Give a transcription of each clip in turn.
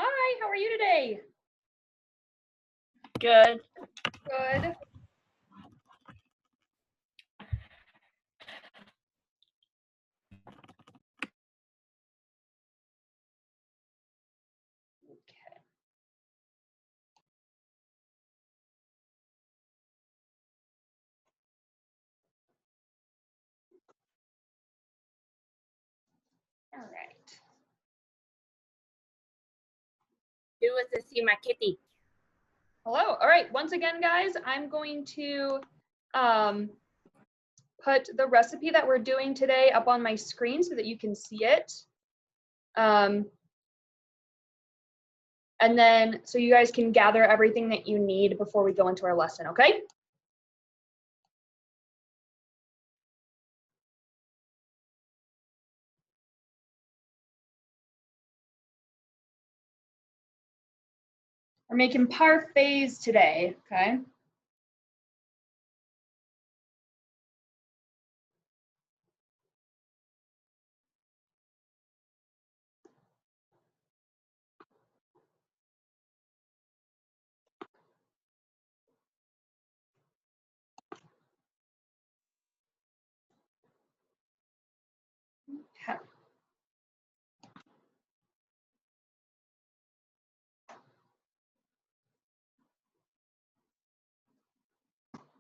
Hi, how are you today? Good. Good. Okay. All right. Who wants to see my kitty? Hello. All right. Once again, guys, I'm going to put the recipe that we're doing today up on my screen so that you can see it. And then so you guys can gather everything that you need before we go into our lesson, okay? We're making parfaits today, okay? Okay.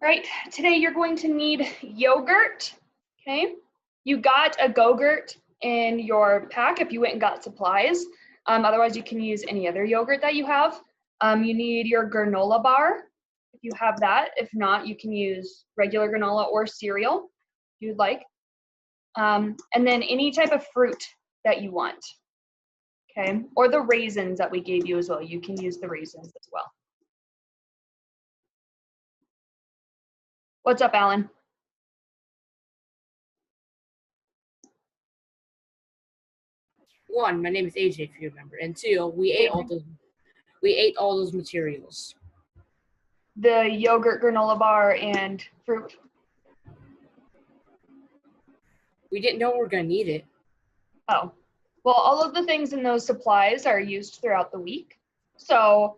All right, today you're going to need yogurt, okay? You got a Go-Gurt in your pack if you went and got supplies. Otherwise, you can use any other yogurt that you have. You need your granola bar, if you have that. If not, you can use regular granola or cereal, if you'd like. And then any type of fruit that you want, okay? Or the raisins that we gave you as well. You can use the raisins as well. What's up, Alan? One, my name is AJ, if you remember, and two, we ate all those materials. The yogurt, granola bar, and fruit. We didn't know we were gonna need it. Oh, well, all of the things in those supplies are used throughout the week. So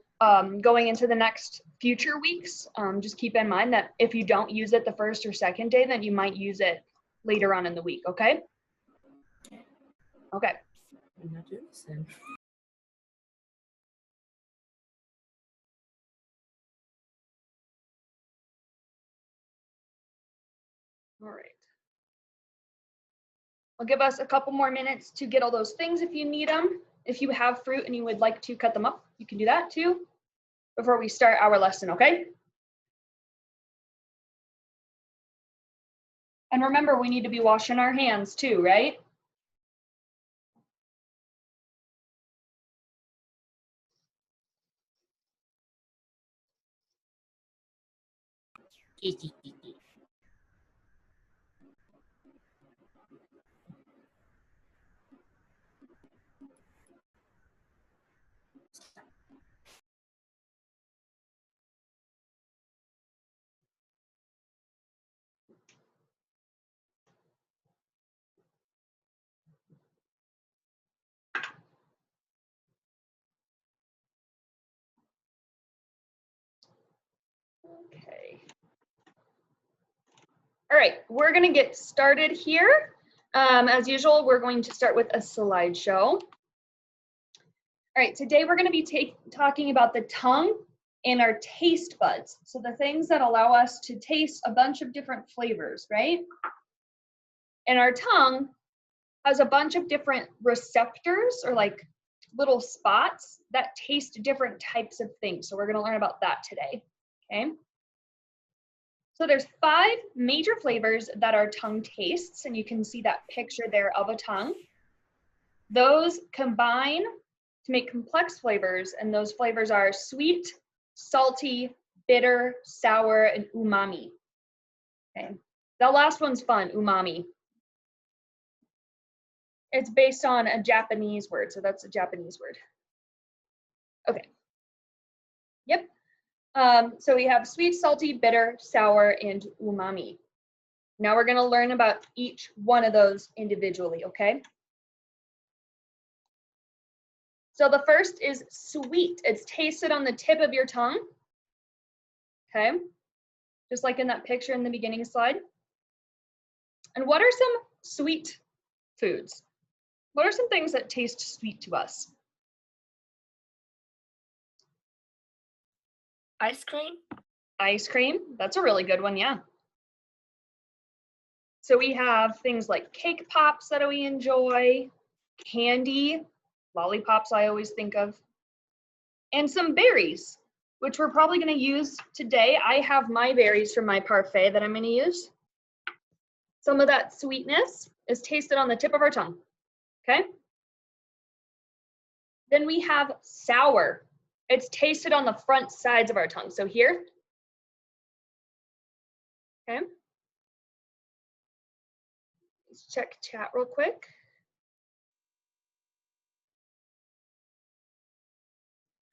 going into the next future weeks, just keep in mind that if you don't use it the first or second day, then you might use it later on in the week, okay? Okay. I'm not doing this then. All right. I'll give us a couple more minutes to get all those things if you need them. If you have fruit and you would like to cut them up, you can do that too before we start our lesson, okay? And remember, we need to be washing our hands too, right? Okay. All right, we're gonna get started here. As usual, we're going to start with a slideshow. All right, today we're gonna be talking about the tongue and our taste buds. So the things that allow us to taste a bunch of different flavors, right? And our tongue has a bunch of different receptors or like little spots that taste different types of things. So we're gonna learn about that today, okay? So there's 5 major flavors that our tongue tastes, and you can see that picture there of a tongue. Those combine to make complex flavors, and those flavors are sweet, salty, bitter, sour, and umami. Okay, that last one's fun, umami. It's based on a Japanese word, so that's a Japanese word. Okay. Yep. So we have sweet, salty, bitter, sour, and umami. Now we're going to learn about each one of those individually, okay? So the first is sweet. It's tasted on the tip of your tongue. Okay, just like in that picture in the beginning slide. And what are some sweet foods? What are some things that taste sweet to us? Ice cream. Ice cream, that's a really good one, yeah. So we have things like cake pops that we enjoy, candy, lollipops I always think of, and some berries, which we're probably going to use today. I have my berries from my parfait that I'm going to use. Some of that sweetness is tasted on the tip of our tongue, okay? Then we have sour. It's tasted on the front sides of our tongue. So here, okay? Let's check chat real quick.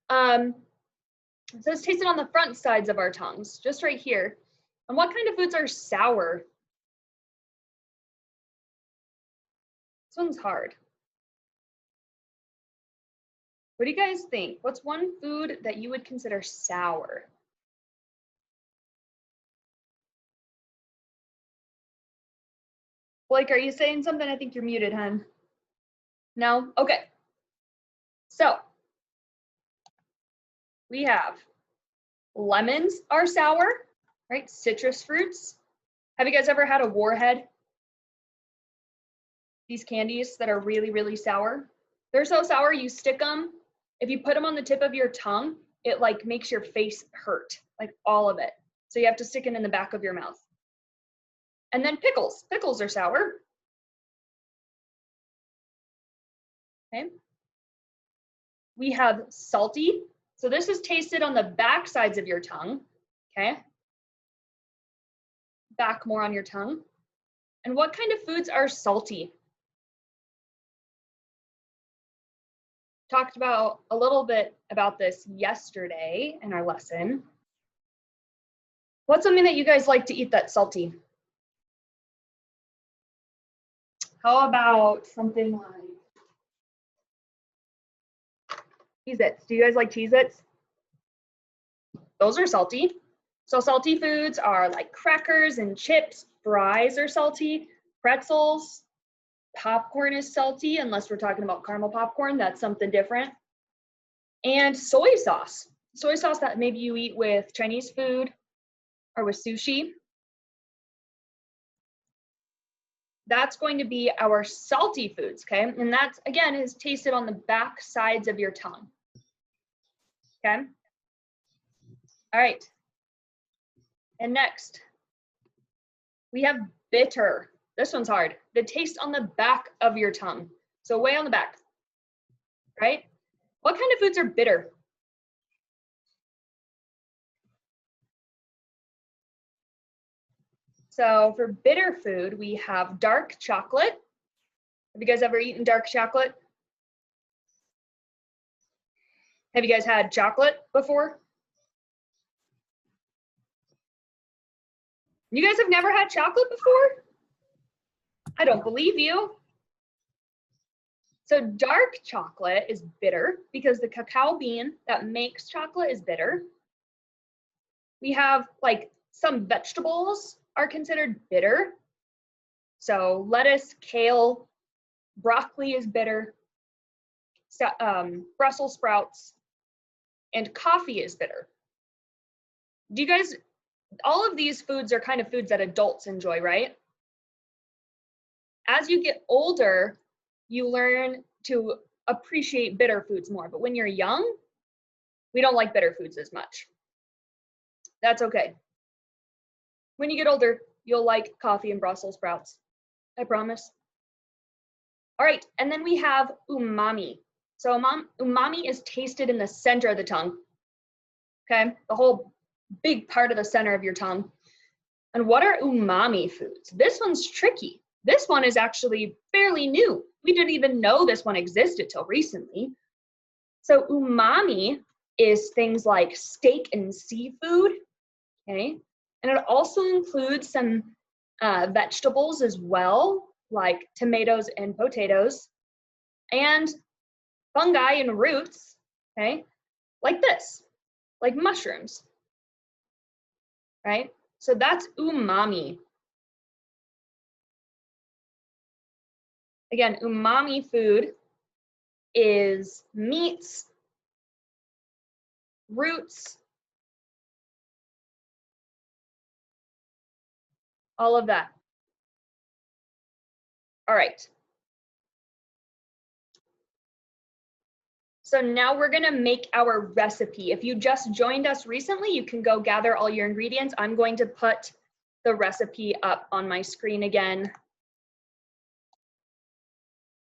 So it's tasted on the front sides of our tongues, just right here. And what kind of foods are sour? This one's hard. What do you guys think? What's one food that you would consider sour? Blake, are you saying something? I think you're muted, hon. No? Okay. So we have lemons are sour, right? Citrus fruits. Have you guys ever had a warhead? These candies that are really, really sour. They're so sour, you stick them. If you put them on the tip of your tongue, it like makes your face hurt, like all of it. So you have to stick it in the back of your mouth. And then pickles. Pickles are sour. Okay. We have salty. So this is tasted on the back sides of your tongue. Okay. Back more on your tongue. And what kind of foods are salty? Talked about a little bit about this yesterday in our lesson. What's something that you guys like to eat that's salty? How about something like Cheez-Its? Do you guys like Cheez-Its? Those are salty. So salty foods are like crackers and chips. Fries are salty. Pretzels. Popcorn is salty, unless we're talking about caramel popcorn. That's something different. And soy sauce. Soy sauce that maybe you eat with Chinese food or with sushi. That's going to be our salty foods, okay? And that's, again, is tasted on the back sides of your tongue, okay? All right. And next, we have bitter. This one's hard. The taste on the back of your tongue. So way on the back, right? What kind of foods are bitter? So for bitter food, we have dark chocolate. Have you guys ever eaten dark chocolate? Have you guys had chocolate before? You guys have never had chocolate before? I don't believe you. So dark chocolate is bitter because the cacao bean that makes chocolate is bitter. We have like some vegetables are considered bitter. So lettuce, kale, broccoli is bitter. Brussels sprouts, and coffee is bitter. Do you guys, all of these foods are kind of foods that adults enjoy, right? As you get older, you learn to appreciate bitter foods more. But when you're young, we don't like bitter foods as much. That's okay. When you get older, you'll like coffee and Brussels sprouts. I promise. All right, and then we have umami. So umami is tasted in the center of the tongue. Okay, the whole big part of the center of your tongue. And what are umami foods? This one's tricky. This one is actually fairly new. We didn't even know this one existed till recently. So umami is things like steak and seafood, okay? And it also includes some vegetables as well, like tomatoes and potatoes. And fungi and roots, okay, like this, like mushrooms, right? So that's umami. Again, umami food is meats, roots, all of that. All right. So now we're gonna make our recipe. If you just joined us recently, you can go gather all your ingredients. I'm going to put the recipe up on my screen again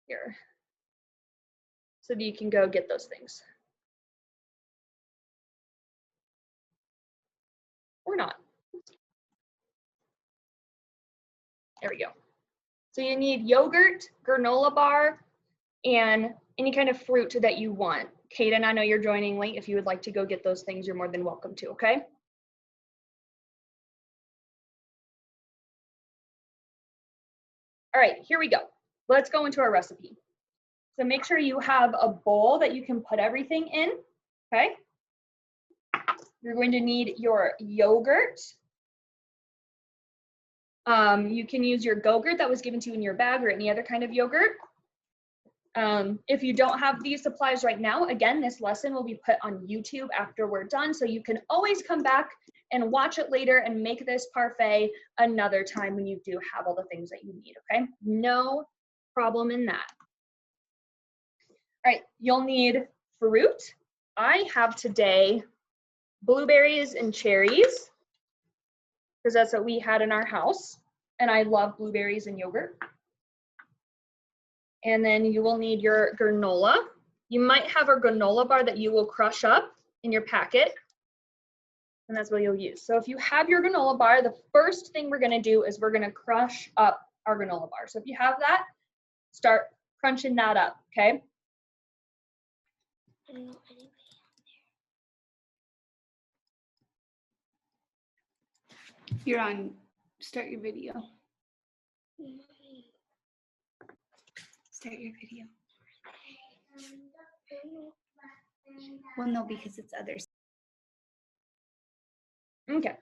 here, so that you can go get those things. Or not. There we go. So you need yogurt, granola bar, and any kind of fruit that you want. Kaden, I know you're joining late. If you would like to go get those things, you're more than welcome to, okay? All right, here we go. Let's go into our recipe. So make sure you have a bowl that you can put everything in, okay? You're going to need your yogurt. You can use your Go-Gurt that was given to you in your bag or any other kind of yogurt. If you don't have these supplies right now, again, this lesson will be put on YouTube after we're done, so you can always come back and watch it later and make this parfait another time when you do have all the things that you need, okay? No problem in that. All right, you'll need fruit. I have today blueberries and cherries, because that's what we had in our house, and I love blueberries and yogurt. And then you will need your granola. You might have a granola bar that you will crush up in your packet, and that's what you'll use. So if you have your granola bar, the first thing we're gonna do is we're gonna crush up our granola bar. So if you have that, start crunching that up, okay? I don't know anybody out there. You're on. Start your video. Start your video. Well, no, because it's others. Okay.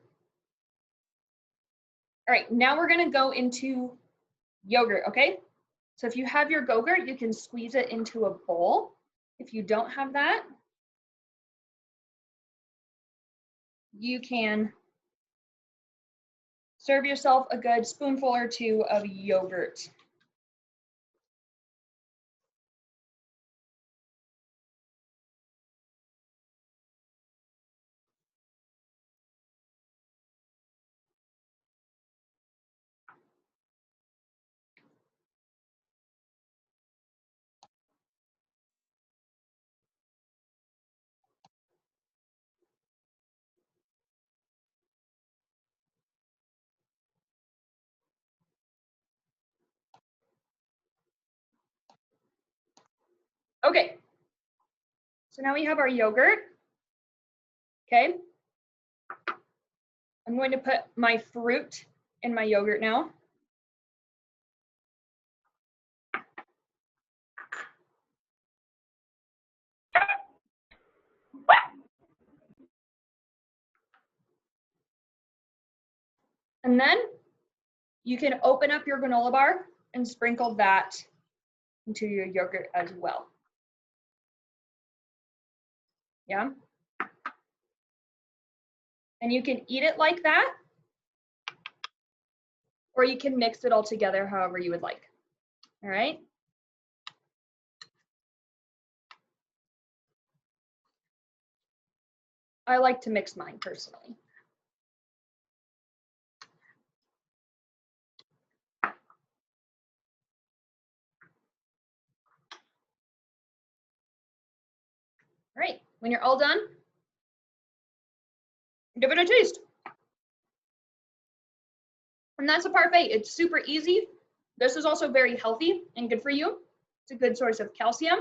All right, now we're gonna go into yogurt, okay? So if you have your Go-Gurt, you can squeeze it into a bowl. If you don't have that, you can serve yourself a good spoonful or two of yogurt. Okay, so now we have our yogurt, okay? I'm going to put my fruit in my yogurt now. And then you can open up your granola bar and sprinkle that into your yogurt as well. Yeah. And you can eat it like that, or you can mix it all together however you would like. All right. I like to mix mine personally. All right, when you're all done, give it a taste. And that's a parfait. It's super easy. This is also very healthy and good for you. It's a good source of calcium.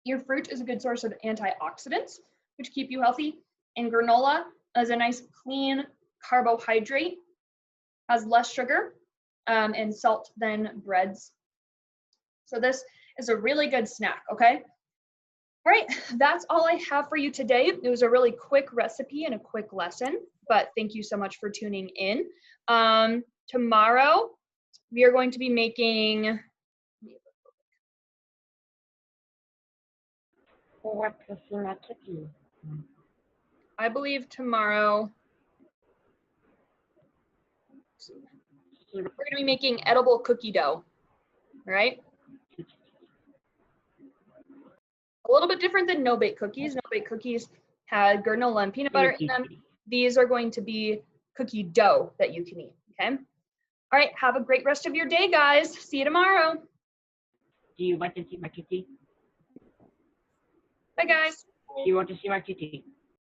Your fruit is a good source of antioxidants, which keep you healthy. And granola is a nice clean carbohydrate, has less sugar and salt than breads. So this is a really good snack, okay? All right, that's all I have for you today. It was a really quick recipe and a quick lesson, but thank you so much for tuning in. Tomorrow, we are going to be making, What to see my kitty? I believe tomorrow, we're going to be making edible cookie dough, all right? A little bit different than no-bake cookies. No-bake cookies had granola and peanut butter in them. These are going to be cookie dough that you can eat, okay? All right, have a great rest of your day, guys. See you tomorrow. Do you want to see my kitty? Bye, guys. Do you want to see my kitty?